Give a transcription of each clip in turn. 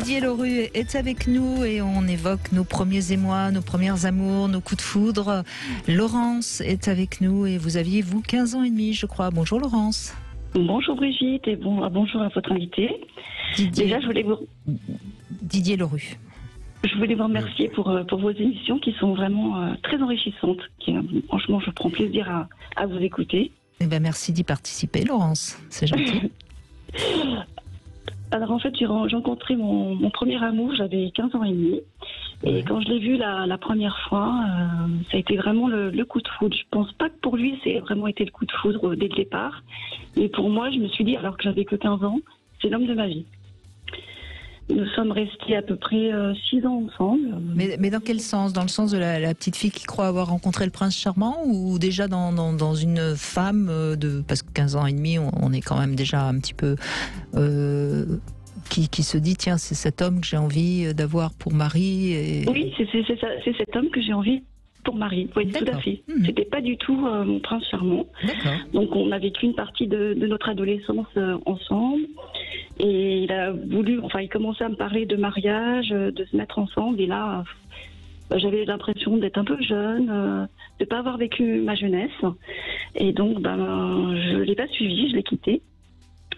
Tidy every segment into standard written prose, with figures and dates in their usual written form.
Didier Leroux est avec nous et on évoque nos premiers émois, nos premiers amours, nos coups de foudre. Laurence est avec nous et vous aviez, vous, 15 ans et demi, je crois. Bonjour Laurence. Bonjour Brigitte et bonjour à votre invité. Déjà, Didier Leroux. Je voulais vous remercier pour vos émissions qui sont vraiment très enrichissantes. Franchement, je prends plaisir à vous écouter. Eh ben, merci d'y participer, Laurence. C'est gentil. Alors en fait, j'ai rencontré mon premier amour, j'avais 15 ans et demi. Et quand je l'ai vu la première fois, ça a été vraiment le coup de foudre. Je pense pas que pour lui, c'est vraiment été le coup de foudre dès le départ. Et pour moi, je me suis dit, alors que j'avais que 15 ans, c'est l'homme de ma vie. Nous sommes restés à peu près 6 ans ensemble. Mais dans quel sens? Dans le sens de la petite fille qui croit avoir rencontré le prince charmant, ou déjà dans une femme parce que 15 ans et demi, on est quand même déjà un petit peu qui se dit tiens, c'est cet homme que j'ai envie d'avoir pour mari. Oui, c'est cet homme que j'ai envie pour mari. Oui, tout à fait. C'était pas du tout mon prince charmant. Donc on a vécu une partie de notre adolescence ensemble. Et il commençait à me parler de mariage, de se mettre ensemble. Et là, j'avais l'impression d'être un peu jeune, de ne pas avoir vécu ma jeunesse. Et donc, je ne l'ai pas suivi, je l'ai quitté.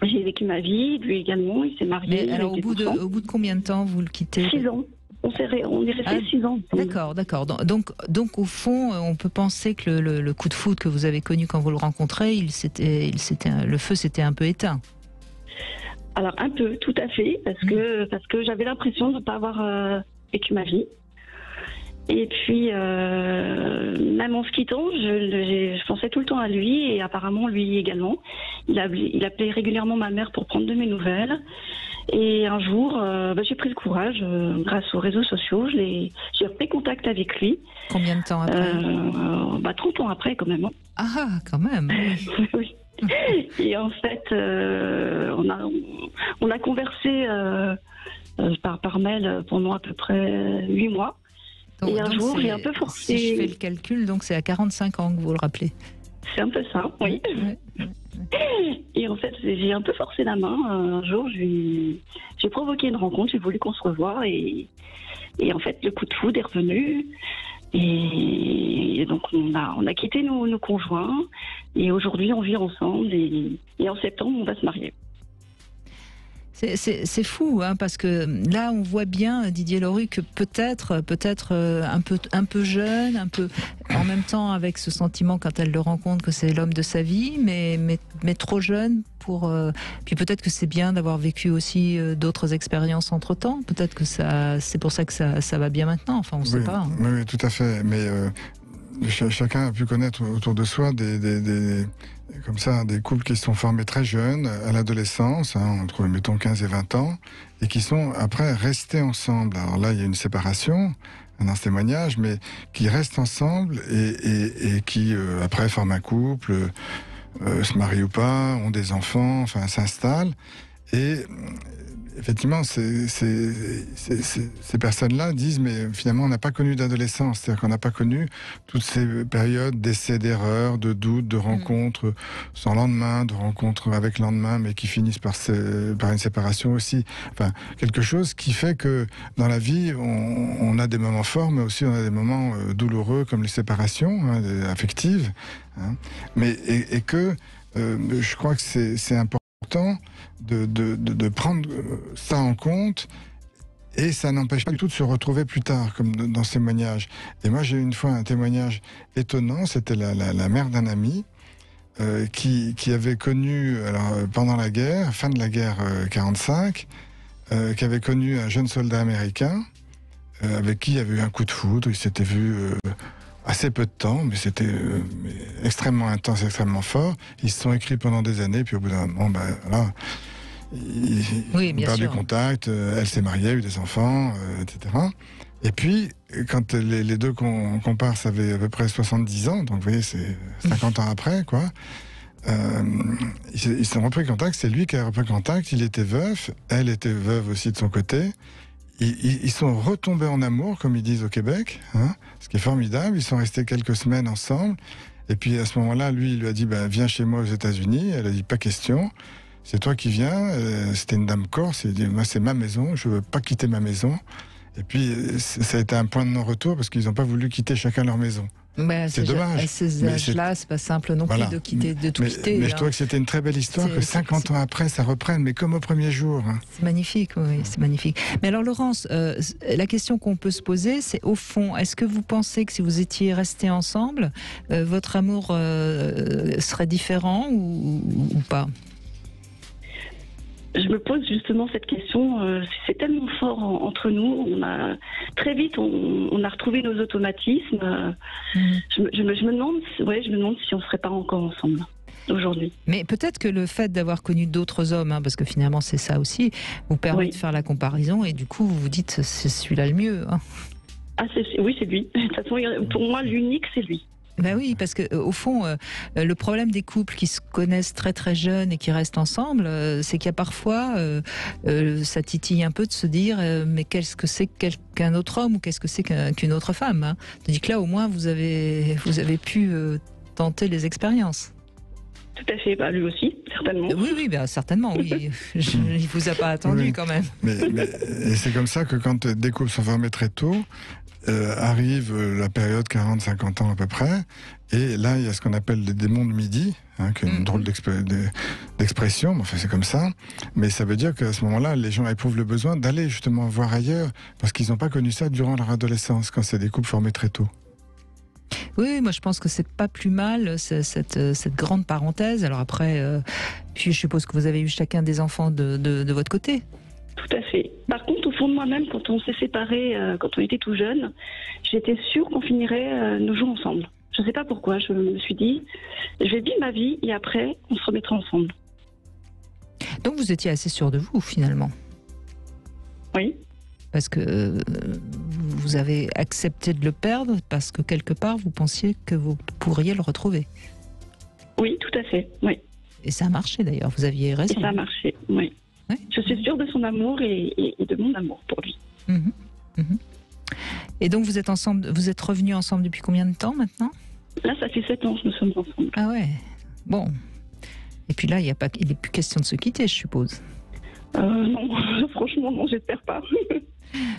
J'ai vécu ma vie, lui également, il s'est marié. Mais alors, au bout de combien de temps vous le quittez? 6 ans. On est resté 6 ans. D'accord. Donc, au fond, on peut penser que le coup de foudre que vous avez connu quand vous le rencontrez, le feu s'était un peu éteint. Alors un peu, tout à fait, parce que j'avais l'impression de ne pas avoir vécu ma vie. Et puis, même en se quittant, je pensais tout le temps à lui, et apparemment lui également. Il appelait régulièrement ma mère pour prendre de mes nouvelles. Et un jour, j'ai pris le courage, grâce aux réseaux sociaux, j'ai repris contact avec lui. Combien de temps après 30 ans après, quand même. Ah, quand même. Oui. Et en fait, on a conversé par mail pendant à peu près 8 mois. Et un jour, j'ai un peu forcé. Si je fais le calcul, donc c'est à 45 ans que vous le rappelez. C'est un peu ça, oui. Et en fait, j'ai un peu forcé la main. Un jour, j'ai provoqué une rencontre, j'ai voulu qu'on se revoie. Et en fait, le coup de foudre est revenu. Et donc on a quitté nos conjoints et aujourd'hui on vit ensemble et en septembre on va se marier. C'est fou, hein, parce que là on voit bien, Didier Leroux, que peut-être un peu jeune, un peu en même temps avec ce sentiment quand elle le rencontre que c'est l'homme de sa vie, mais trop jeune pour. Puis peut-être que c'est bien d'avoir vécu aussi d'autres expériences entre temps. Peut-être que c'est pour ça que ça va bien maintenant. Enfin, on ne sait pas. Hein. Oui, tout à fait. Mais chacun a pu connaître autour de soi comme ça, des couples qui se sont formés très jeunes, à l'adolescence, entre, mettons, 15 et 20 ans, et qui sont, après, restés ensemble. Alors là, il y a une séparation, dans ce témoignage, mais qui restent ensemble et qui, après, forment un couple, se marient ou pas, ont des enfants, enfin, s'installent. Et effectivement, ces personnes-là disent, mais finalement, on n'a pas connu d'adolescence. C'est-à-dire qu'on n'a pas connu toutes ces périodes d'essais, d'erreurs, de doutes, de rencontres sans lendemain, de rencontres avec lendemain, mais qui finissent par une séparation aussi. Enfin, quelque chose qui fait que dans la vie, on a des moments forts, mais aussi on a des moments douloureux, comme les séparations affectives. Mais que je crois que c'est important de prendre ça en compte, et ça n'empêche pas du tout de se retrouver plus tard, comme dans ce témoignage. Et moi, j'ai eu une fois un témoignage étonnant, c'était la mère d'un ami qui avait connu, pendant la guerre, fin de la guerre 45, qui avait connu un jeune soldat américain avec qui il y avait eu un coup de foudre. Ils s'étaient vus assez peu de temps, mais c'était extrêmement intense, extrêmement fort. Ils se sont écrits pendant des années, puis au bout d'un moment, voilà, ils ont perdu contact. Elle s'est mariée, a eu des enfants, etc. Et puis, quand les deux comparses avaient à peu près 70 ans, donc vous voyez, c'est 50 ans après, quoi, ils se sont repris contact. C'est lui qui a repris contact. Il était veuf, elle était veuve aussi de son côté. Ils sont retombés en amour, comme ils disent au Québec, ce qui est formidable. Ils sont restés quelques semaines ensemble. Et puis à ce moment-là, lui, il lui a dit viens chez moi aux États-Unis. Elle a dit pas question. c'est toi qui viens. C'était une dame corse, elle dit, moi c'est ma maison, je veux pas quitter ma maison. Et puis ça a été un point de non-retour parce qu'ils n'ont pas voulu quitter chacun leur maison. C'est dommage. À ces âges-là, c'est pas simple non plus de quitter, de tout quitter. Mais je trouvais que c'était une très belle histoire que 50 ans après, ça reprenne, mais comme au premier jour. C'est magnifique, oui, c'est magnifique. Mais alors, Laurence, la question qu'on peut se poser, c'est au fond, est-ce que vous pensez que si vous étiez restés ensemble, votre amour serait différent ou pas ? Je me pose justement cette question. C'est tellement fort entre nous. Très vite, on a retrouvé nos automatismes. Je me demande, je me demande si on serait pas encore ensemble aujourd'hui. Mais peut-être que le fait d'avoir connu d'autres hommes, parce que finalement c'est ça aussi, vous permet de faire la comparaison et du coup vous vous dites c'est celui-là le mieux. Oui, c'est lui. De toute façon, pour moi, l'unique, c'est lui. Ben oui, parce que au fond, le problème des couples qui se connaissent très très jeunes et qui restent ensemble, c'est qu'il y a parfois, ça titille un peu de se dire, mais qu'est-ce que c'est qu'un autre homme ou qu'est-ce que c'est qu'une autre femme. Tandis que là, au moins, vous avez pu tenter les expériences. Tout à fait, lui aussi, certainement. Oui, certainement, oui. Il vous a pas attendu quand même. Et c'est comme ça que quand des couples sont formés très tôt, arrive la période 40-50 ans à peu près, et là il y a ce qu'on appelle les démons de midi, qui est une drôle d'expression, mais enfin c'est comme ça, mais ça veut dire qu'à ce moment-là, les gens éprouvent le besoin d'aller justement voir ailleurs, parce qu'ils n'ont pas connu ça durant leur adolescence, quand c'est des couples formés très tôt. Oui, moi je pense que c'est pas plus mal cette grande parenthèse. Alors après, puis je suppose que vous avez eu chacun des enfants de votre côté. Tout à fait. Par contre, au fond de moi-même, quand on s'est séparés, quand on était tout jeune, j'étais sûre qu'on finirait nos jours ensemble. Je ne sais pas pourquoi, je me suis dit, je vais vivre ma vie et après, on se remettra ensemble. Donc vous étiez assez sûre de vous, finalement. Oui. Parce que vous avez accepté de le perdre, parce que quelque part, vous pensiez que vous pourriez le retrouver. Oui, tout à fait, oui. Et ça a marché d'ailleurs, vous aviez raison. Et ça a marché, oui. Ouais. Je suis sûre de son amour et de mon amour pour lui. Et donc vous êtes revenus ensemble depuis combien de temps maintenant ? Là, ça fait 7 ans que nous sommes ensemble. Ah ouais, bon. Et puis là, il n'est plus question de se quitter, je suppose. Non, franchement, non, j'espère pas.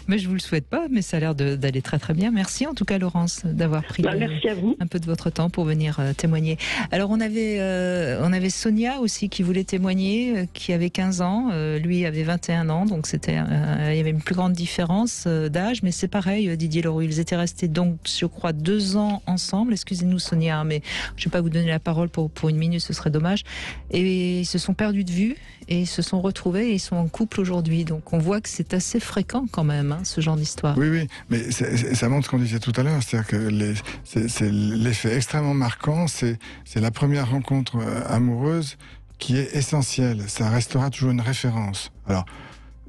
Mais je vous le souhaite pas, mais ça a l'air d'aller très très bien. Merci en tout cas Laurence d'avoir pris merci à vous. Un peu de votre temps pour venir témoigner. Alors on avait Sonia aussi qui voulait témoigner, qui avait 15 ans, lui avait 21 ans, donc il y avait une plus grande différence d'âge, mais c'est pareil Didier Leroux, ils étaient restés donc je crois 2 ans ensemble, excusez-nous Sonia, mais je ne vais pas vous donner la parole pour une minute, ce serait dommage, et ils se sont perdus de vue et ils se sont retrouvés et ils sont en couple aujourd'hui, donc on voit que c'est assez fréquent quand même, ce genre d'histoire. Oui, mais ça montre ce qu'on disait tout à l'heure, c'est-à-dire que c'est l'effet extrêmement marquant, c'est la première rencontre amoureuse qui est essentielle, ça restera toujours une référence. Alors,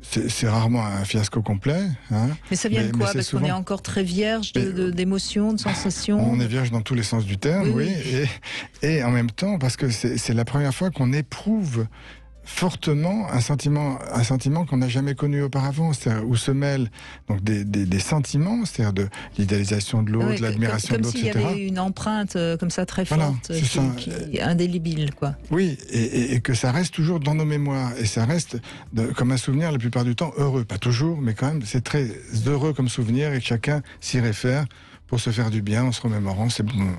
c'est rarement un fiasco complet. Mais ça vient de quoi ? Parce qu'on est encore très vierge d'émotions, de sensations. On est vierge dans tous les sens du terme, oui. Et en même temps, parce que c'est la première fois qu'on éprouve fortement un sentiment qu'on n'a jamais connu auparavant, c'est-à-dire où se mêlent donc des sentiments, c'est-à-dire de l'idéalisation de l'autre, de l'admiration de l'autre, etc. Comme s'il y avait une empreinte comme ça très forte, qui indélébile, quoi. Oui, et que ça reste toujours dans nos mémoires, et ça reste comme un souvenir la plupart du temps heureux, pas toujours, mais quand même c'est très heureux comme souvenir, et que chacun s'y réfère pour se faire du bien en se remémorant ces bons moments.